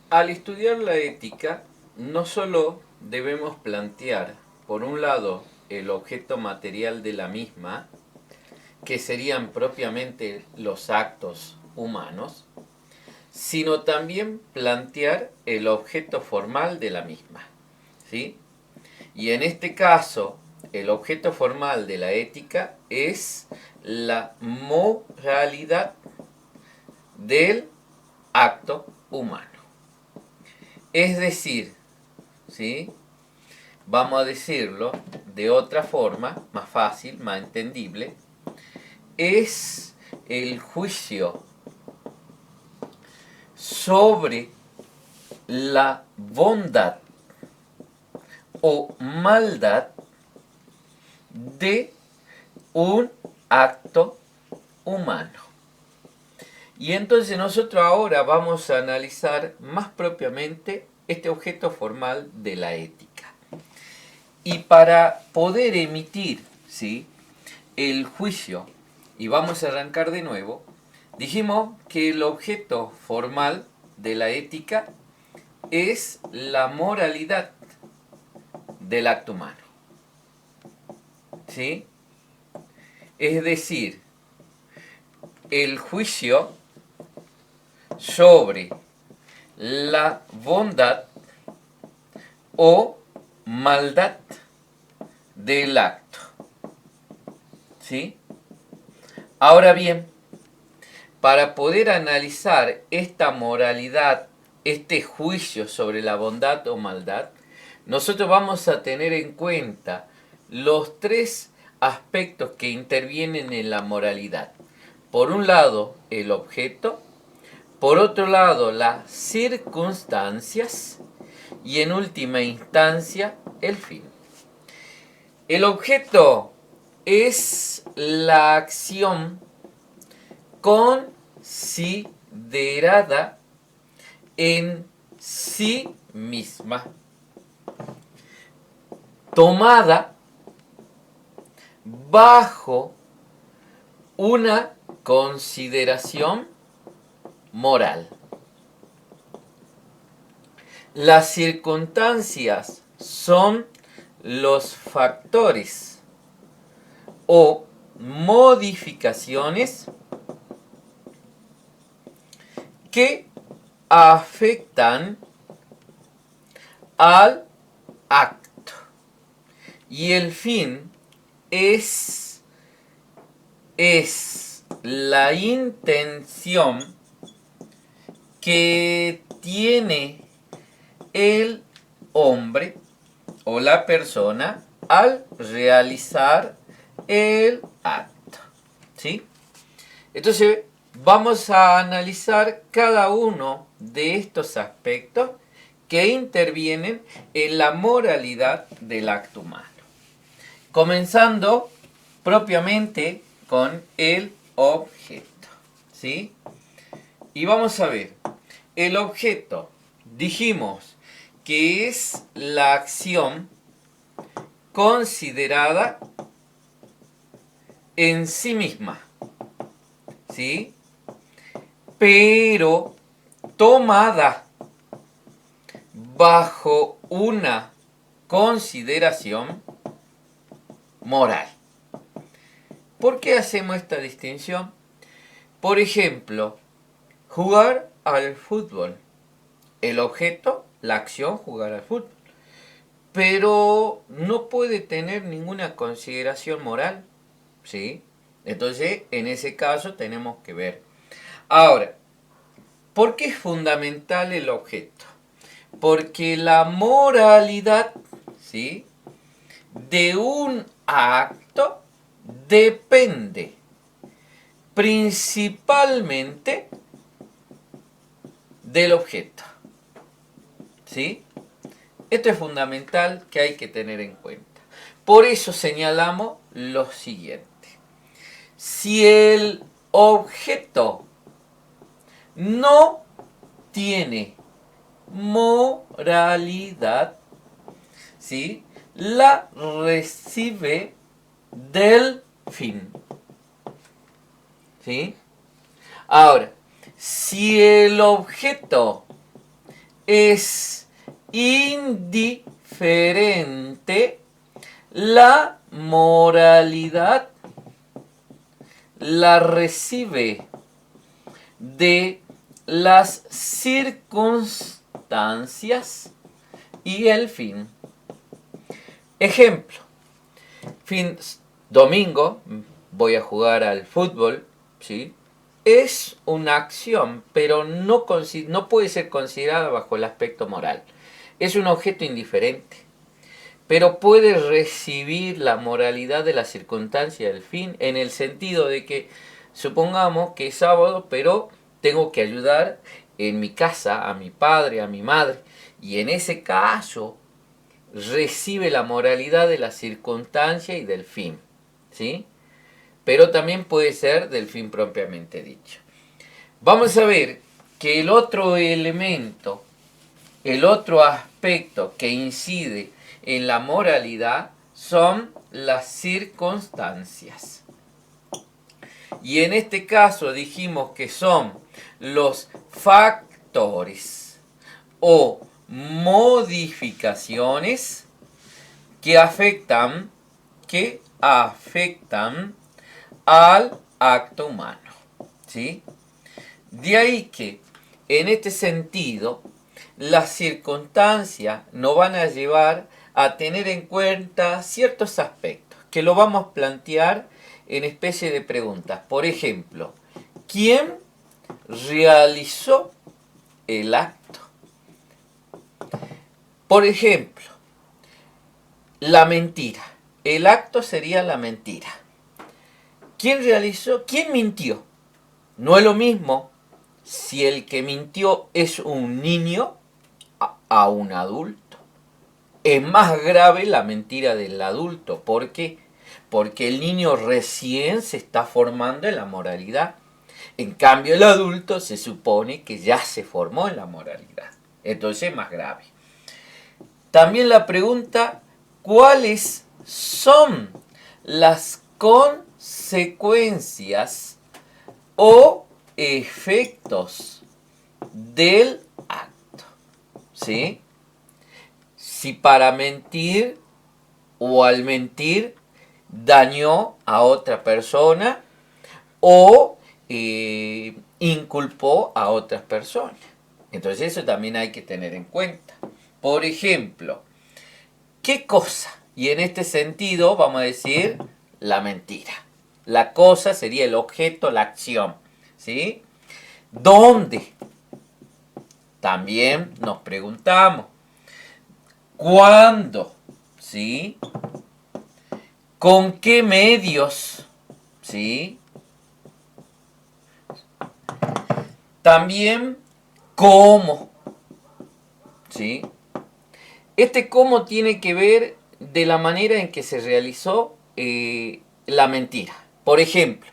Al estudiar la ética, no solo debemos plantear, por un lado, el objeto material de la misma, que serían propiamente los actos humanos, sino también plantear el objeto formal de la misma, ¿sí? Y en este caso, el objeto formal de la ética es la moralidad del acto humano. Es decir, ¿sí? Vamos a decirlo de otra forma, más fácil, más entendible, es el juicio sobre la bondad o maldad de un acto humano. Y entonces nosotros ahora vamos a analizar más propiamente este objeto formal de la ética. Y para poder emitir, ¿sí?, el juicio, y vamos a arrancar de nuevo, dijimos que el objeto formal de la ética es la moralidad del acto humano, ¿sí? Es decir, el juicio sobre la bondad o maldad del acto, ¿sí? Ahora bien, para poder analizar esta moralidad, este juicio sobre la bondad o maldad, nosotros vamos a tener en cuenta los tres aspectos que intervienen en la moralidad. Por un lado, el objeto, por otro lado, las circunstancias y en última instancia, el fin. El objeto es la acción considerada en sí misma, tomada bajo una consideración moral. Las circunstancias son los factores o modificaciones que afectan al acto. Y el fin es la intención que tiene el hombre o la persona al realizar el acto, ¿sí? Entonces vamos a analizar cada uno de estos aspectos que intervienen en la moralidad del acto humano. Comenzando propiamente con el objeto, ¿sí? Y vamos a ver, el objeto, dijimos que es la acción considerada en sí misma, ¿sí?, pero tomada bajo una consideración moral. ¿Por qué hacemos esta distinción? Por ejemplo, jugar al fútbol. El objeto, la acción, jugar al fútbol. Pero no puede tener ninguna consideración moral, ¿sí? Entonces, en ese caso tenemos que ver. Ahora, ¿por qué es fundamental el objeto? Porque la moralidad, ¿sí?, de un acto depende principalmente del objeto, ¿sí? Esto es fundamental que hay que tener en cuenta. Por eso señalamos lo siguiente. Si el objeto no tiene moralidad, ¿sí?, la recibe del fin, ¿sí? Ahora, si el objeto es indiferente, la moralidad la recibe de las circunstancias y el fin. Ejemplo, domingo voy a jugar al fútbol, ¿sí? Es una acción, pero no puede ser considerada bajo el aspecto moral. Es un objeto indiferente, pero puede recibir la moralidad de la circunstancia del fin, en el sentido de que, supongamos que es sábado, pero tengo que ayudar en mi casa a mi padre, a mi madre, y en ese caso recibe la moralidad de la circunstancia y del fin, ¿sí? Pero también puede ser del fin propiamente dicho. Vamos a ver que el otro elemento, el otro aspecto que incide en la moralidad son las circunstancias. Y en este caso dijimos que son los factores o modificaciones que afectan al acto humano, ¿sí? De ahí que, en este sentido, las circunstancias nos van a llevar a tener en cuenta ciertos aspectos, que lo vamos a plantear en especie de preguntas. Por ejemplo, ¿quién realizó el acto? Por ejemplo, la mentira. El acto sería la mentira. ¿Quién realizó? ¿Quién mintió? No es lo mismo si el que mintió es un niño a un adulto. Es más grave la mentira del adulto. ¿Por qué? Porque el niño recién se está formando en la moralidad. En cambio, el adulto se supone que ya se formó en la moralidad. Entonces es más grave. También la pregunta, ¿cuáles son las consecuencias o efectos del acto? ¿Sí? Si para mentir o al mentir dañó a otra persona o inculpó a otras personas. Entonces eso también hay que tener en cuenta. Por ejemplo, ¿qué cosa? Y en este sentido vamos a decir la mentira. La cosa sería el objeto, la acción. ¿Sí? ¿Dónde? También nos preguntamos. ¿Cuándo? ¿Sí? ¿Con qué medios? ¿Sí? También, ¿cómo? ¿Sí? Este cómo tiene que ver de la manera en que se realizó la mentira. Por ejemplo,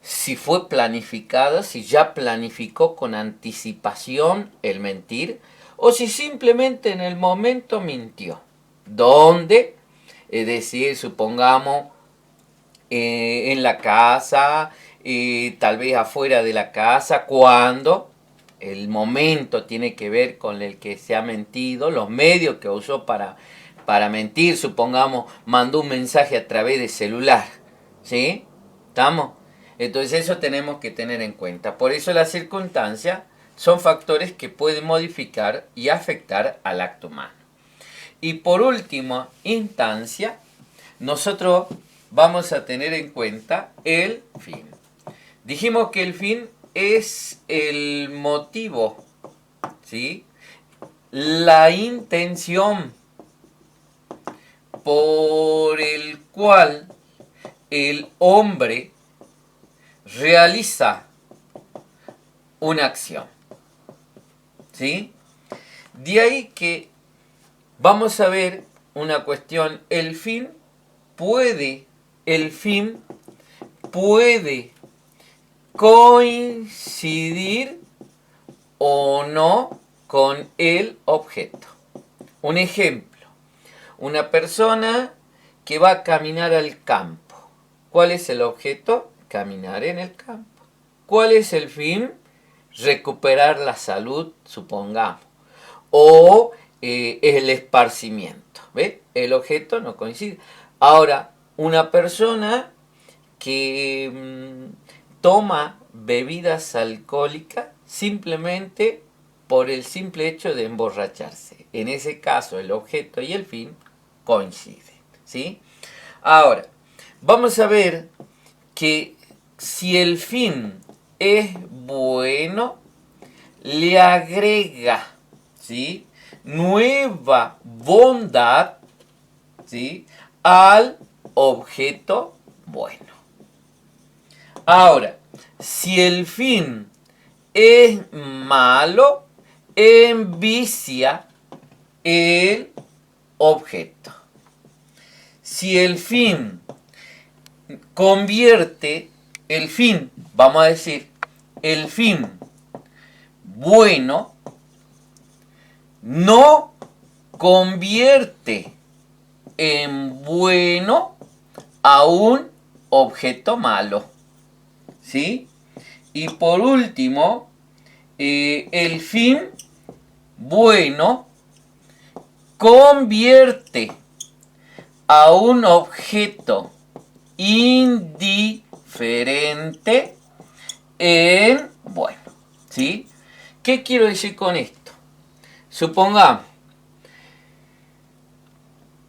si fue planificada, si ya planificó con anticipación el mentir, o si simplemente en el momento mintió. ¿Dónde? Es decir, supongamos en la casa, tal vez afuera de la casa, cuando el momento tiene que ver con el que se ha mentido, los medios que usó para mentir, supongamos, mandó un mensaje a través de celular, ¿sí? ¿Estamos? Entonces eso tenemos que tener en cuenta. Por eso las circunstancias son factores que pueden modificar y afectar al acto humano. Y por última instancia, nosotros vamos a tener en cuenta el fin. Dijimos que el fin es el motivo, ¿sí? La intención por el cual el hombre realiza una acción, ¿sí? De ahí que vamos a ver una cuestión, el fin puede coincidir o no con el objeto. Un ejemplo, una persona que va a caminar al campo. ¿Cuál es el objeto? Caminar en el campo. ¿Cuál es el fin? Recuperar la salud, supongamos. o el esparcimiento. ¿Ve? El objeto no coincide. Ahora, una persona que toma bebidas alcohólicas simplemente por el simple hecho de emborracharse. En ese caso, el objeto y el fin coinciden, ¿sí? Ahora, vamos a ver que si el fin es bueno, le agrega, ¿sí?, nueva bondad, ¿sí?, al objeto bueno. Ahora, si el fin es malo, envicia el objeto. Si el fin convierte, el fin, vamos a decir, el fin bueno, no convierte en bueno a un objeto malo, ¿sí? Y por último, el fin bueno convierte a un objeto indiferente en bueno, ¿sí? ¿Qué quiero decir con esto? Supongamos,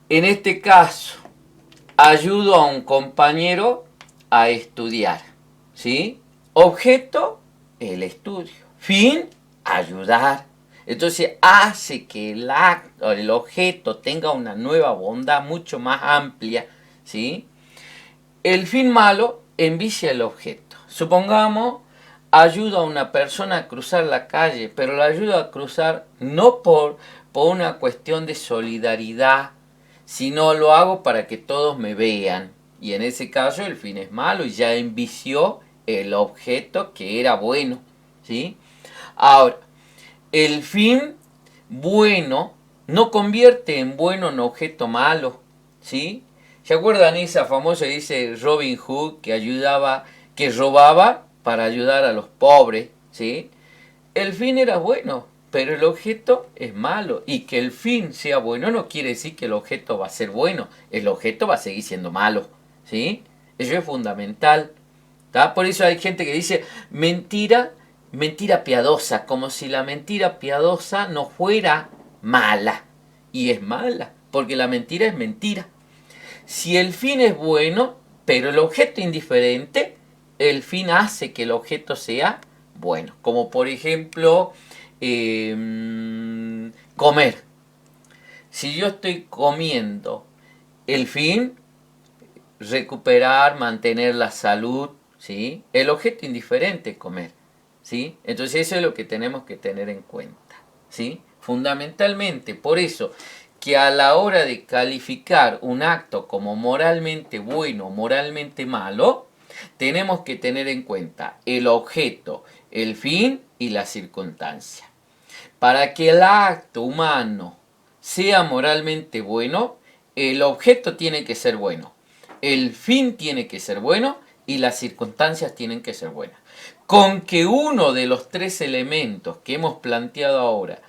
en este caso, ayudo a un compañero a estudiar, ¿sí? Objeto, el estudio. Fin, ayudar. Entonces hace que el objeto tenga una nueva bondad mucho más amplia, ¿sí? El fin malo envicia el objeto. Supongamos, ayuda a una persona a cruzar la calle, pero la ayuda a cruzar no por una cuestión de solidaridad, sino lo hago para que todos me vean. Y en ese caso el fin es malo y ya envició el objeto que era bueno, ¿sí? Ahora, el fin bueno no convierte en bueno un objeto malo, ¿sí? ¿Se acuerdan esa famosa, dice Robin Hood, que robaba para ayudar a los pobres, ¿sí? El fin era bueno, pero el objeto es malo. Y que el fin sea bueno no quiere decir que el objeto va a ser bueno. El objeto va a seguir siendo malo, ¿sí? Eso es fundamental, ¿tá? Por eso hay gente que dice mentira piadosa, como si la mentira piadosa no fuera mala. Y es mala, porque la mentira es mentira. Si el fin es bueno, pero el objeto indiferente, el fin hace que el objeto sea bueno. Como por ejemplo, comer. Si yo estoy comiendo, el fin, recuperar, mantener la salud, ¿sí? El objeto indiferente es comer, ¿sí? Entonces eso es lo que tenemos que tener en cuenta, ¿sí? Fundamentalmente, por eso, que a la hora de calificar un acto como moralmente bueno o moralmente malo, tenemos que tener en cuenta el objeto, el fin y la circunstancia. Para que el acto humano sea moralmente bueno, el objeto tiene que ser bueno, el fin tiene que ser bueno y las circunstancias tienen que ser buenas. Con que uno de los tres elementos que hemos planteado ahora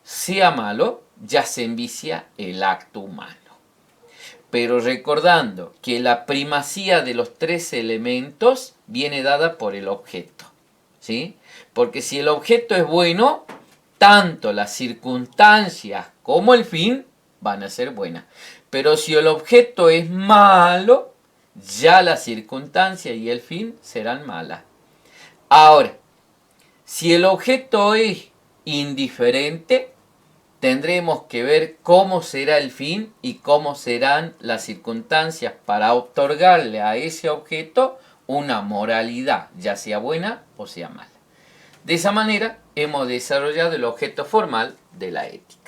sea malo, ya se envicia el acto humano. Pero recordando que la primacía de los tres elementos viene dada por el objeto, ¿sí? Porque si el objeto es bueno, tanto las circunstancias como el fin van a ser buenas. Pero si el objeto es malo, ya la circunstancia y el fin serán malas. Ahora, si el objeto es indiferente, tendremos que ver cómo será el fin y cómo serán las circunstancias para otorgarle a ese objeto una moralidad, ya sea buena o sea mala. De esa manera hemos desarrollado el objeto formal de la ética.